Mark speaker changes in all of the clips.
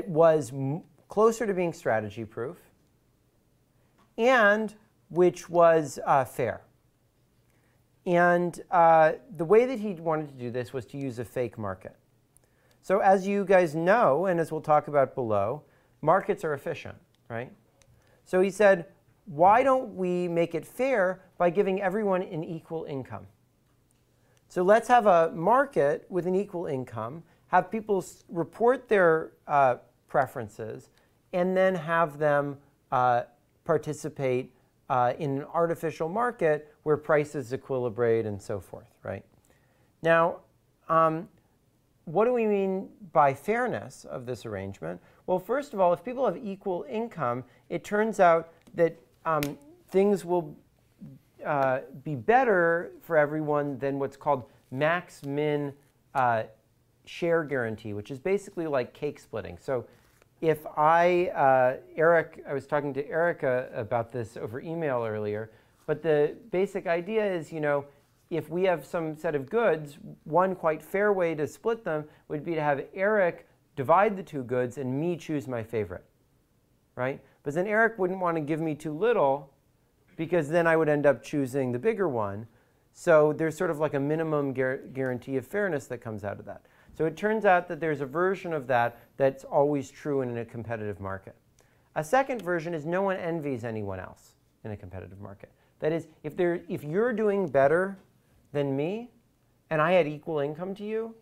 Speaker 1: was closer to being strategy proof and which was fair. And the way that he wanted to do this was to use a fake market. So as you guys know, and as we'll talk about below, markets are efficient, right? So he said, why don't we make it fair by giving everyone an equal income? So let's have a market with an equal income, have people report their preferences, and then have them participate in an artificial market where prices equilibrate and so forth, right? Now, what do we mean by fairness of this arrangement? Well, first of all, if people have equal income, it turns out that things will be better for everyone than what's called max-min share guarantee, which is basically like cake splitting. So if I was talking to Erica about this over email earlier, but the basic idea is, if we have some set of goods, one quite fair way to split them would be to have Eric divide the two goods and me choose my favorite, right? But then Eric wouldn't want to give me too little because then I would end up choosing the bigger one. So there's sort of like a minimum guarantee of fairness that comes out of that. So it turns out that there's a version of that that's always true in a competitive market. A second version is no one envies anyone else in a competitive market. That is, if you're doing better than me and I had equal income to you,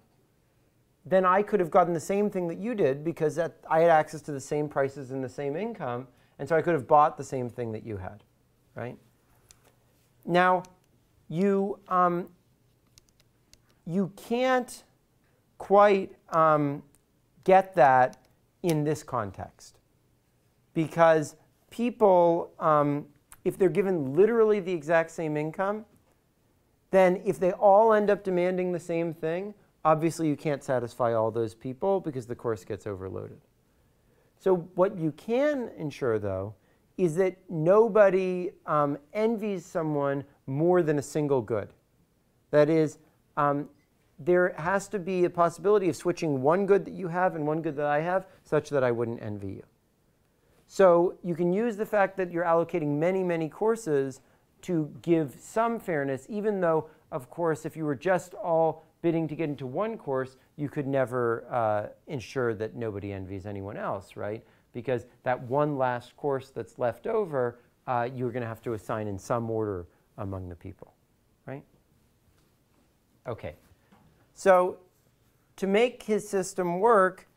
Speaker 1: then I could have gotten the same thing that you did because I had access to the same prices and the same income, and so I could have bought the same thing that you had, right? Now, you can't quite get that in this context because people, if they're given literally the exact same income, then if they all end up demanding the same thing, obviously you can't satisfy all those people because the course gets overloaded. So what you can ensure, though, is that nobody envies someone more than a single good. That is, there has to be a possibility of switching one good that you have and one good that I have such that I wouldn't envy you. So you can use the fact that you're allocating many, many courses to give some fairness, even though, of course, if you were just all bidding to get into one course, you could never ensure that nobody envies anyone else, right? Because that one last course that's left over, you're going to have to assign in some order among the people, right? OK. So to make his system work,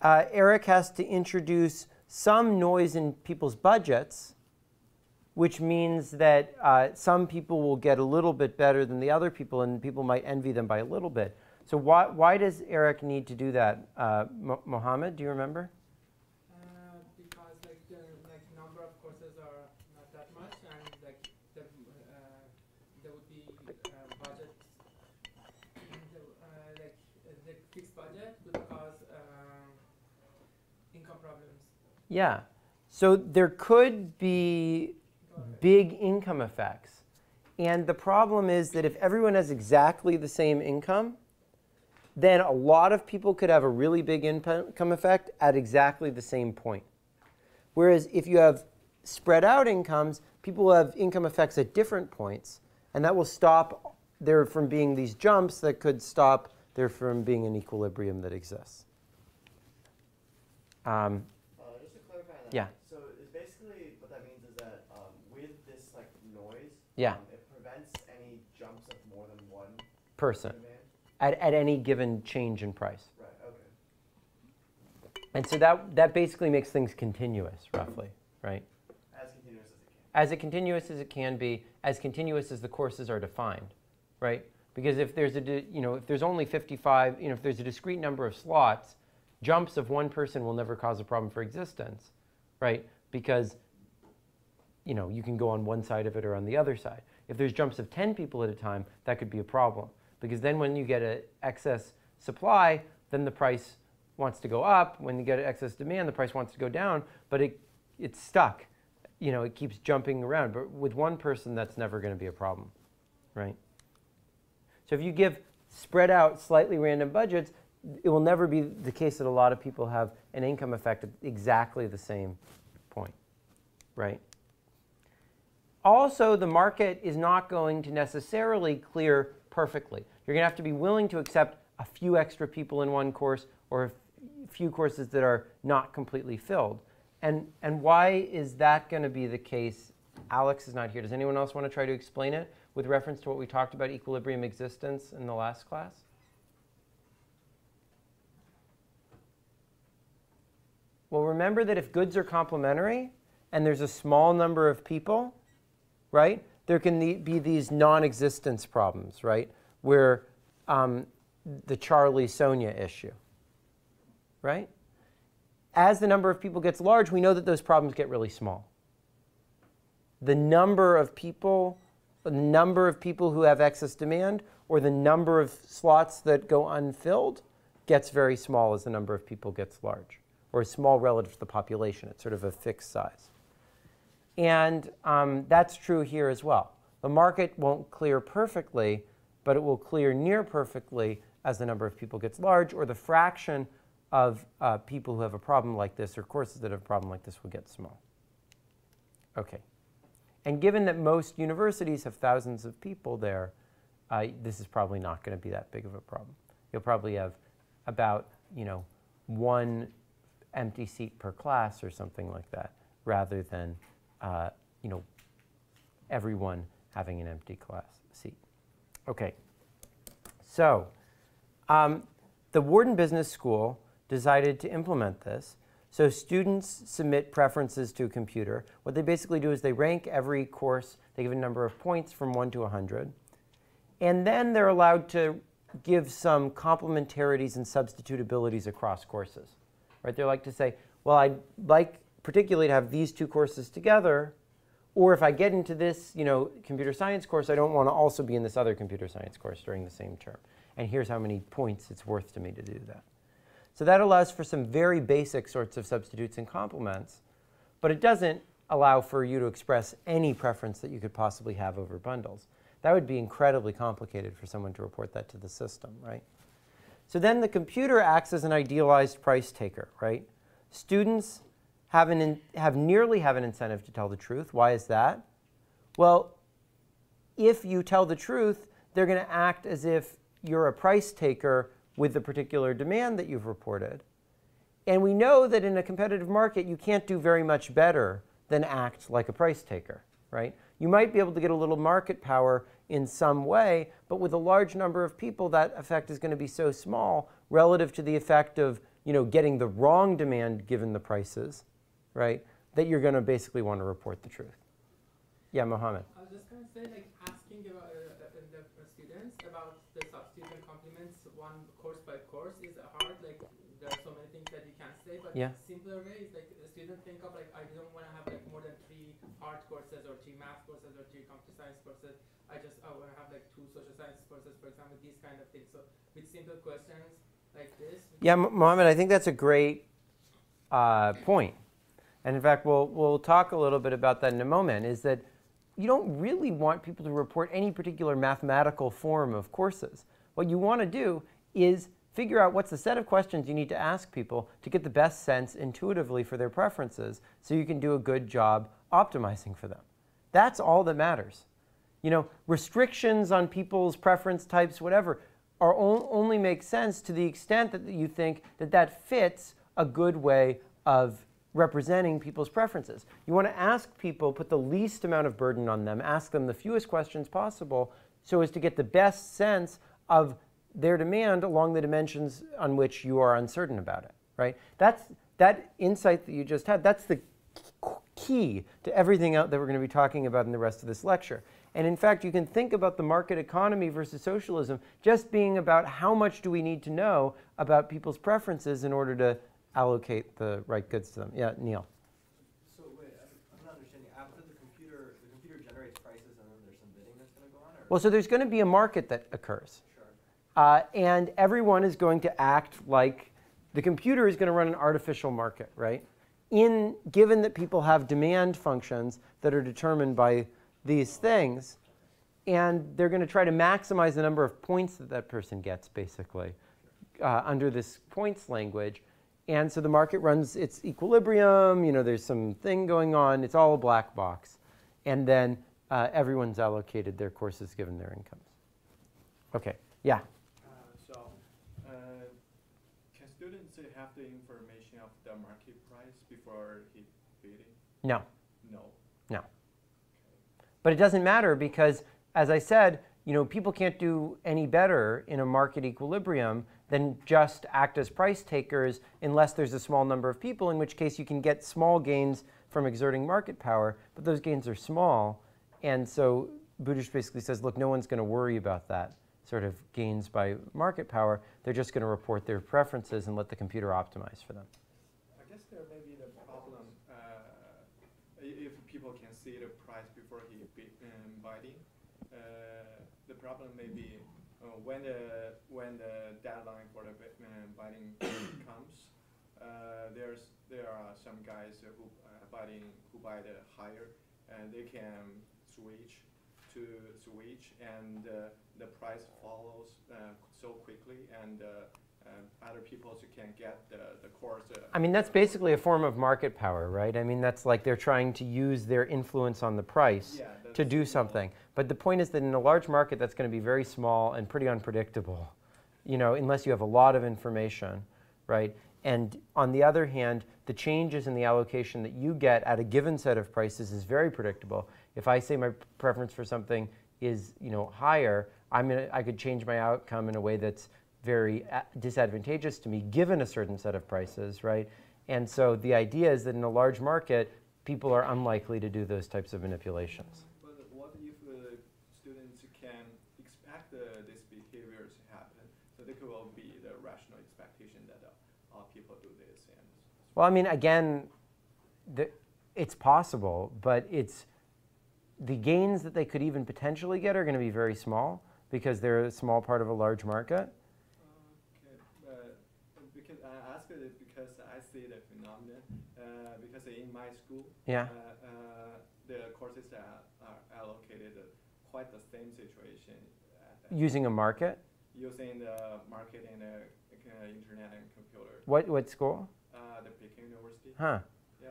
Speaker 1: Eric has to introduce some noise in people's budgets, which means that some people will get a little bit better than the other people, and people might envy them by a little bit. So why does Eric need to do that? Mohammed, do you remember?
Speaker 2: Because the number of courses are not that much, and there would be budget, the fixed budget would cause income problems.
Speaker 1: Yeah. So there could be big income effects. And the problem is that if everyone has exactly the same income, then a lot of people could have a really big income effect at exactly the same point. Whereas if you have spread out incomes, people will have income effects at different points. And that will stop there from being these jumps that could stop there from being an equilibrium that exists.
Speaker 3: Just to clarify that.
Speaker 1: Yeah.
Speaker 3: So it's basically what that means is that with this noise,
Speaker 1: yeah.
Speaker 3: It prevents any jumps of more than one
Speaker 1: person
Speaker 3: demand?
Speaker 1: at any given change in price.
Speaker 3: Right. Okay.
Speaker 1: And so that basically makes things continuous, roughly, right?
Speaker 3: As continuous as it can.
Speaker 1: As continuous as it can be, as continuous as the courses are defined, right? Because if there's if there's only 55, if there's a discrete number of slots, jumps of one person will never cause a problem for existence, right? Because you can go on one side of it or on the other side. If there's jumps of 10 people at a time, that could be a problem. Because then when you get an excess supply, then the price wants to go up. When you get an excess demand, the price wants to go down. But it's stuck. It keeps jumping around. But with one person, that's never going to be a problem, right? So if you give spread out slightly random budgets, it will never be the case that a lot of people have an income effect at exactly the same point, right? Also, the market is not going to necessarily clear perfectly. You're going to have to be willing to accept a few extra people in one course or a few courses that are not completely filled. And why is that going to be the case? Alex is not here. Does anyone else want to try to explain it with reference to what we talked about equilibrium existence in the last class? Well, remember that if goods are complementary and there's a small number of people, right, there can be these non-existence problems, right, where the Charlie-Sonia issue, right? As the number of people gets large, we know that those problems get really small. The number of people who have excess demand or the number of slots that go unfilled gets very small as the number of people gets large, or small relative to the population. It's sort of a fixed size. And that's true here as well. The market won't clear perfectly, but it will clear near perfectly as the number of people gets large, or the fraction of people who have a problem like this or courses that have a problem like this will get small. OK. And given that most universities have thousands of people there, this is probably not going to be that big of a problem. You'll probably have about, one empty seat per class or something like that, rather than everyone having an empty class seat. OK. So the Wharton Business School decided to implement this. So students submit preferences to a computer. What they basically do is they rank every course. They give a number of points from 1 to 100. And then they're allowed to give some complementarities and substitutabilities across courses. Right? They like to say, well, I'd like particularly to have these two courses together. Or if I get into this computer science course, I don't want to also be in this other computer science course during the same term. And here's how many points it's worth to me to do that. So that allows for some very basic sorts of substitutes and complements. But it doesn't allow for you to express any preference that you could possibly have over bundles. That would be incredibly complicated for someone to report that to the system, right? So then the computer acts as an idealized price taker, right? Students nearly have an incentive to tell the truth. Why is that? Well, if you tell the truth, they're going to act as if you're a price taker with the particular demand that you've reported. And we know that in a competitive market, you can't do very much better than act like a price taker, right? You might be able to get a little market power in some way, but with a large number of people, that effect is going to be so small relative to the effect of getting the wrong demand given the prices, right, that you're going to basically want to report the truth. Yeah, Mohammed.
Speaker 2: I was just going to say, asking the students about the substitutes and complements one course by course is hard. There are so many things that you can't say, but
Speaker 1: yeah.
Speaker 2: A simpler way is the student think of I don't want to have more than 3 art courses or 3 math courses or 3 computer science courses. I want to have 2 social science courses, for example, these kind of things. So with simple questions like this.
Speaker 1: Yeah, Mohammed, I think that's a great point. And in fact, we'll talk a little bit about that in a moment, is that you don't really want people to report any particular mathematical form of courses. What you want to do is figure out what's the set of questions you need to ask people to get the best sense intuitively for their preferences so you can do a good job optimizing for them. That's all that matters. Restrictions on people's preference types, whatever, only make sense to the extent that you think that fits a good way of representing people's preferences. You want to ask people, put the least amount of burden on them, ask them the fewest questions possible so as to get the best sense of their demand along the dimensions on which you are uncertain about it, right? That insight that you just had, that's the key to everything else that we're going to be talking about in the rest of this lecture. And in fact, you can think about the market economy versus socialism just being about how much do we need to know about people's preferences in order to allocate the right goods to them. Yeah, Neil.
Speaker 3: So wait, I'm not understanding. After the computer generates prices and then there's some bidding that's going to go on? Or?
Speaker 1: Well, so there's going to be a market that occurs.
Speaker 3: Sure.
Speaker 1: And everyone is going to act like the computer is going to run an artificial market, right? Given that people have demand functions that are determined by these things, and they're going to try to maximize the number of points that person gets, basically, under this points language. And so the market runs its equilibrium, there's some thing going on, it's all a black box. And then everyone's allocated their courses given their incomes. Okay, yeah?
Speaker 4: Can students have the information of the market price before bidding?
Speaker 1: No.
Speaker 4: No.
Speaker 1: No. But it doesn't matter because, as I said, people can't do any better in a market equilibrium than just act as price takers unless there's a small number of people, in which case you can get small gains from exerting market power, but those gains are small. And so Budish basically says, look, no one's going to worry about that sort of gains by market power. They're just going to report their preferences and let the computer optimize for them.
Speaker 4: I guess there may be the problem if people can see the price before bidding. The problem may be when the deadline for the bidding comes. There are some guys who buy the higher, and they can switch, and the price follows so quickly, and other people can get the course.
Speaker 1: I mean, that's basically a form of market power, right? I mean, that's like they're trying to use their influence on the price to do something. But the point is that in a large market, that's going to be very small and pretty unpredictable, unless you have a lot of information, right? And on the other hand, the changes in the allocation that you get at a given set of prices is very predictable. If I say my preference for something is higher, I could change my outcome in a way that's very disadvantageous to me given a certain set of prices, right? And so the idea is that in a large market, people are unlikely to do those types of manipulations.
Speaker 4: But what if students can expect these behaviors to happen? So there will be the rational expectation that all people do this.
Speaker 1: Well, I mean, again, it's possible, but the gains that they could even potentially get are going to be very small because they're a small part of a large market.
Speaker 4: Because I ask it because I see the phenomenon. Because in my school, the courses are allocated quite the same situation.
Speaker 1: Using a market?
Speaker 4: Using the market and internet and computer.
Speaker 1: What school?
Speaker 4: The Peking University.
Speaker 1: Huh.
Speaker 4: Yeah,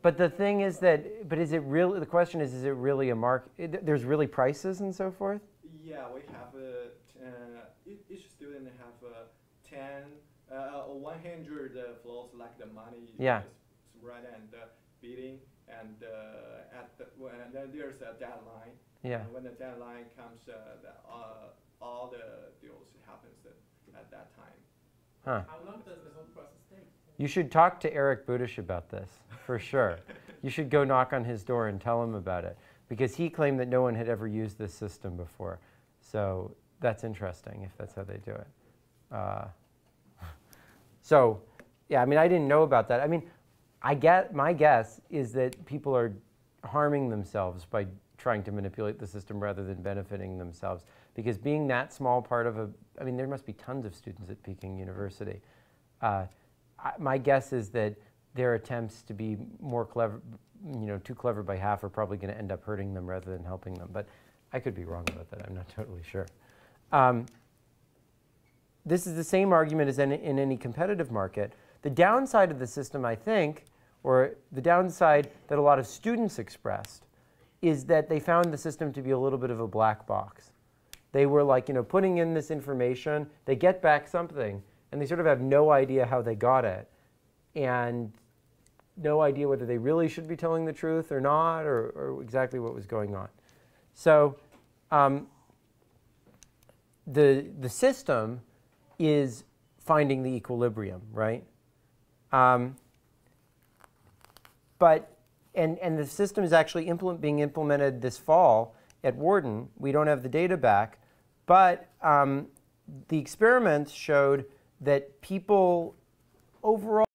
Speaker 1: but the thing is that, but is it really, the question is it really a market? There's really prices and so forth?
Speaker 4: Yeah, we have, each student have 100 flows like the money.
Speaker 1: Yeah.
Speaker 4: Right, and bidding, and then there's a deadline.
Speaker 1: Yeah.
Speaker 4: And when the deadline comes, all the deals happens at that time.
Speaker 1: Huh.
Speaker 2: How long does the whole process take?
Speaker 1: You should talk to Eric Budish about this, for sure. You should go knock on his door and tell him about it, because he claimed that no one had ever used this system before. So that's interesting, if that's how they do it. So, yeah, I mean, I didn't know about that. I mean, my guess is that people are harming themselves by trying to manipulate the system rather than benefiting themselves. Because being that small part of I mean, there must be tons of students at Peking University. My guess is that their attempts to be more clever, too clever by half are probably going to end up hurting them rather than helping them. But I could be wrong about that. I'm not totally sure. This is the same argument as in any competitive market. The downside of the system, I think, or the downside that a lot of students expressed, is that they found the system to be a little bit of a black box. They were like, putting in this information, they get back something, and they sort of have no idea how they got it, and no idea whether they really should be telling the truth or not, or exactly what was going on. So the system is finding the equilibrium, right? And the system is actually being implemented this fall at Wharton. We don't have the data back, but the experiments showed that people overall